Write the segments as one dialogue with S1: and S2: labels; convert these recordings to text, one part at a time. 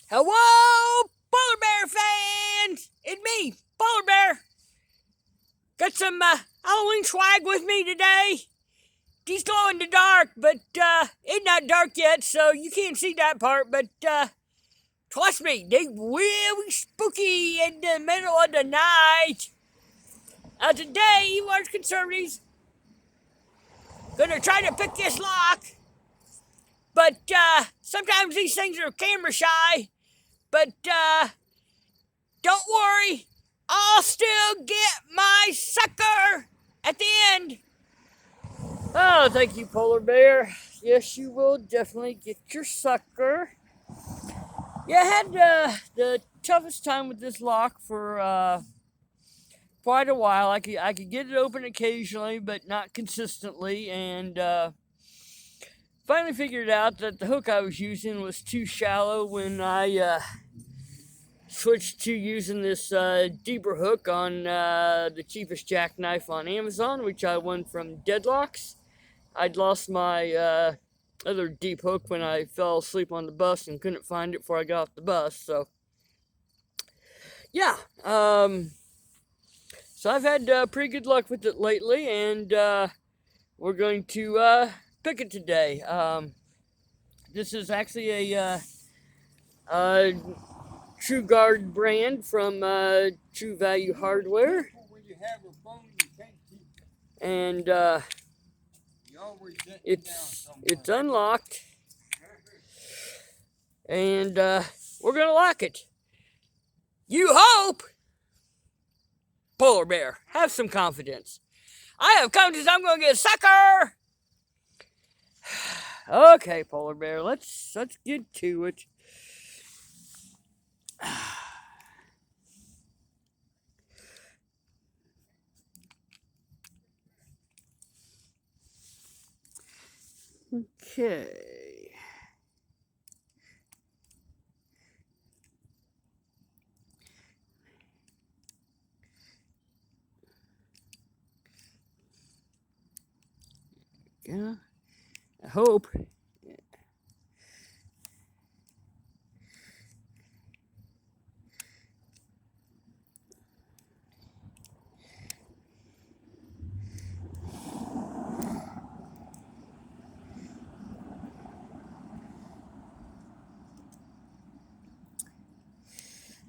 S1: Hello, polar bear fans! It's me, polar bear. Got some Halloween swag with me today. He's glow in the dark, but it's not dark yet, so you can't see that part. But trust me, they really spooky in the middle of the night. Today, you large conservatives gonna try to pick this lock, but sometimes these things are camera shy. But don't worry, I'll still get my sucker at the end. Oh, thank you, polar bear. Yes, you will definitely get your sucker. Yeah, I had the toughest time with this lock for quite a while. I could get it open occasionally, but not consistently, and finally figured out that the hook I was using was too shallow when I switched to using this deeper hook on the cheapest jackknife on Amazon, which I won from Deadlocks. I'd lost my other deep hook when I fell asleep on the bus and couldn't find it before I got off the bus. So, yeah. So I've had pretty good luck with it lately, and we're going to pick it today. This is actually a TruGuard brand from True Value Hardware. And it's unlocked. And we're going to lock it. You hope! Polar bear, have some confidence. I have confidence I'm going to get a sucker! Okay, polar bear, let's get to it. Okay. Yeah. I hope.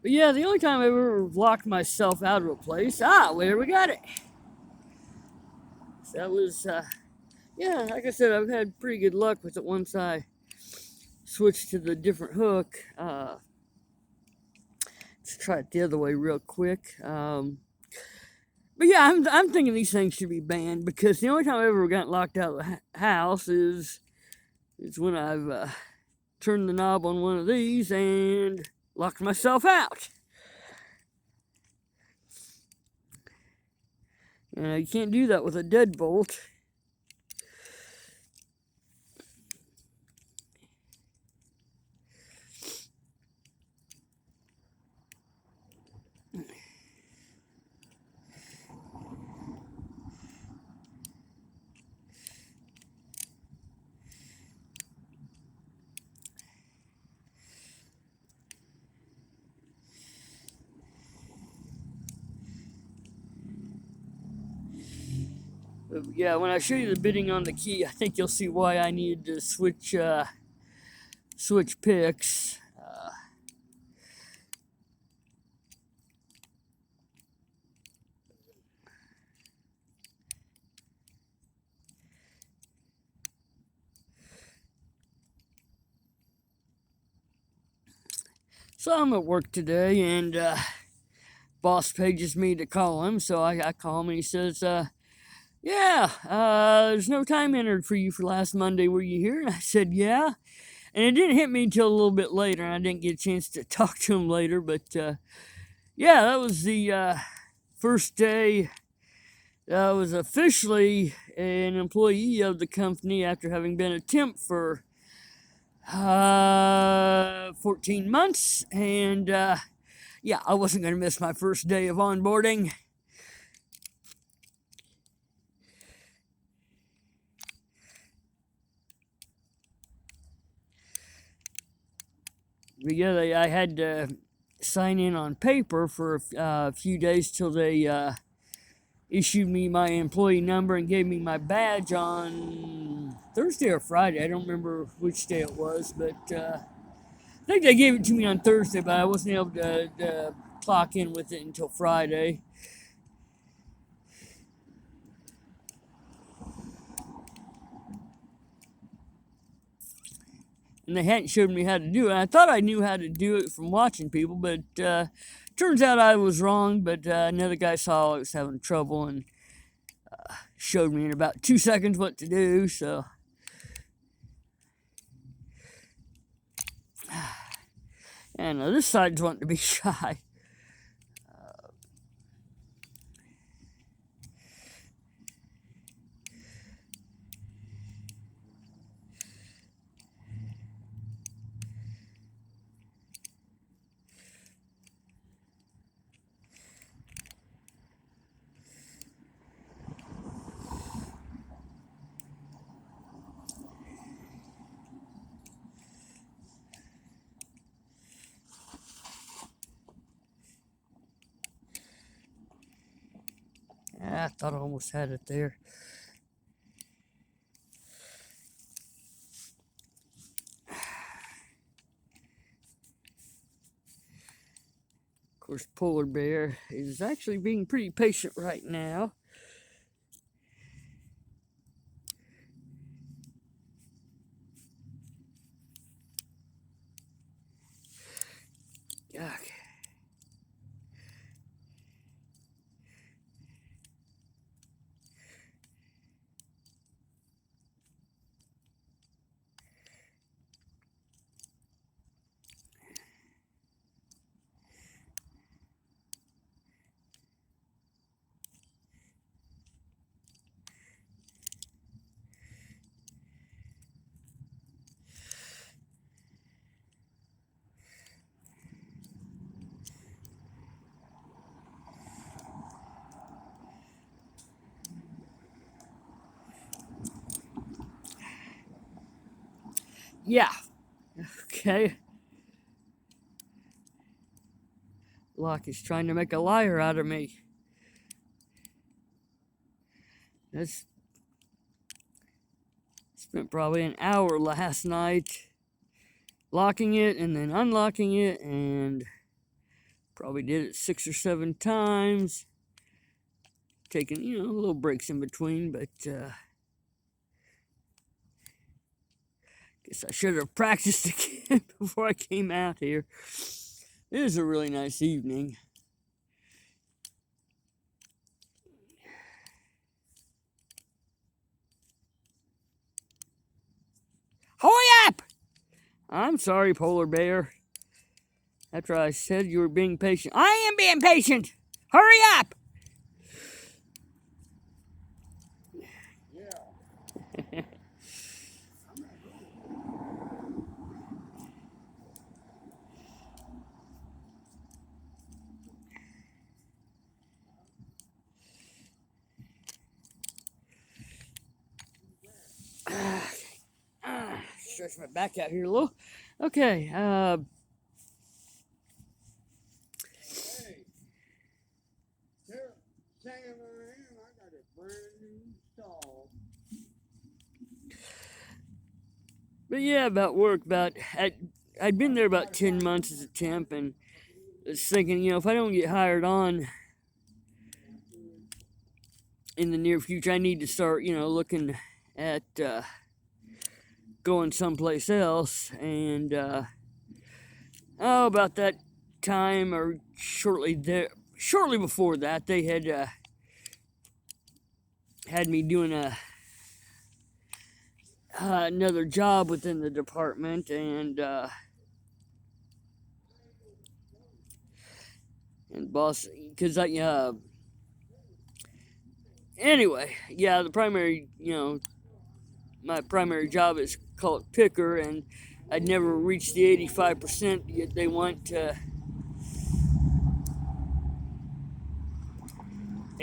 S1: But yeah, the only time I ever locked myself out of a place, where we got it. So that was, yeah, like I said, I've had pretty good luck with it once I switched to the different hook. Let's try it the other way real quick. But yeah, I'm thinking these things should be banned because the only time I've ever gotten locked out of the house is when I've turned the knob on one of these and locked myself out. You can't do that with a deadbolt. Yeah, when I show you the bitting on the key, I think you'll see why I needed to switch picks. So I'm at work today, and boss pages me to call him. So I call him, and he says, "Yeah, there's no time entered for you for last Monday. Were you here?" And I said, "Yeah." And it didn't hit me until a little bit later, and I didn't get a chance to talk to him later. But yeah, that was the first day I was officially an employee of the company after having been a temp for 14 months. And yeah, I wasn't going to miss my first day of onboarding. But yeah, I had to sign in on paper for a few days till they issued me my employee number and gave me my badge on Thursday or Friday. I don't remember which day it was, but I think they gave it to me on Thursday, but I wasn't able to clock in with it until Friday. And they hadn't showed me how to do it. I thought I knew how to do it from watching people, but turns out I was wrong. But another guy saw I was having trouble and showed me in about 2 seconds what to do. So, and this side's wanting to be shy. I thought I almost had it there. Of course, Polar Bear is actually being pretty patient right now. Okay. Yeah. Okay. Locke is trying to make a liar out of me. That's spent probably an hour last night locking it and then unlocking it, and probably did it 6 or 7 times, taking little breaks in between. But guess I should have practiced again before I came out here. It is a really nice evening. Hurry up! I'm sorry, Polar Bear. After I said you were being patient. I am being patient! Hurry up! Yeah. Stretch my back out here a little. Okay.
S2: Hey, Sam, I got a brand new stall.
S1: But yeah, about work. I'd been there about 10 months as a temp, and I was thinking, if I don't get hired on in the near future, I need to start, looking at going someplace else. And about that time or shortly before that, they had had me doing another job within the department, and boss, because anyway, yeah, the primary, my primary job is called picker, and I'd never reached the 85%, yet they want to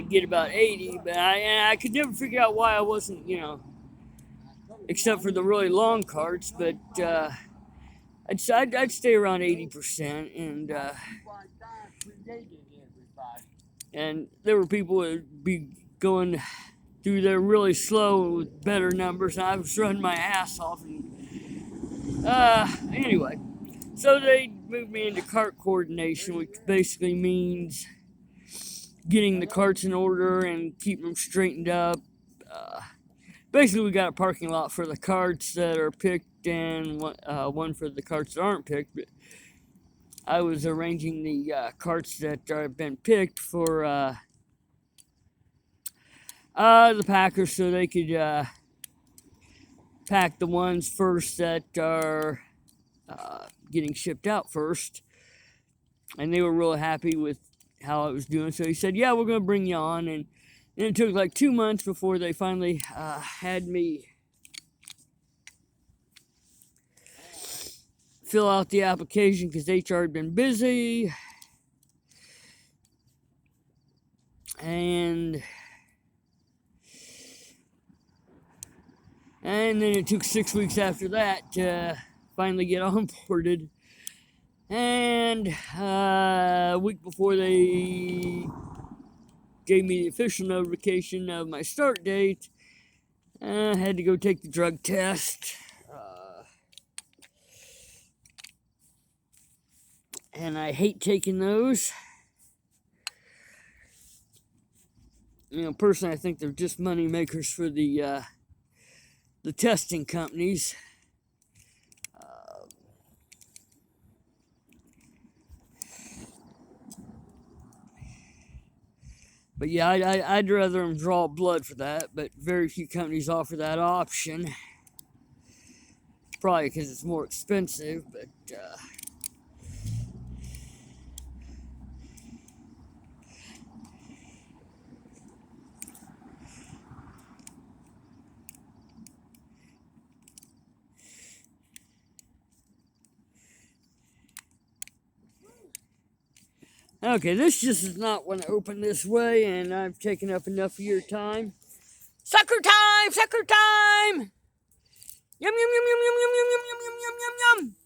S1: get about 80, but I could never figure out why I wasn't, except for the really long carts. But I'd stay around 80%, and there were people that would be going through there really slow with better numbers, and I was running my ass off. And anyway, so they moved me into cart coordination, which basically means getting the carts in order and keeping them straightened up. Basically, we got a parking lot for the carts that are picked and one for the carts that aren't picked. But I was arranging the carts that have been picked for the packers so they could pack the ones first that are getting shipped out first. And they were really happy with how I was doing. So he said, yeah, we're going to bring you on. And it took like 2 months before they finally had me fill out the application because HR had been busy. And then it took 6 weeks after that to finally get onboarded. And a week before they gave me the official notification of my start date, I had to go take the drug test. And I hate taking those. You know, personally, I think they're just money makers for the testing companies. But yeah, I'd rather them draw blood for that, but very few companies offer that option. Probably because it's more expensive, but okay, this just is not want to open this way, and I've taken up enough of your time. Sucker time! Sucker time! Yum, yum, yum, yum, yum, yum, yum, yum, yum, yum, yum, yum.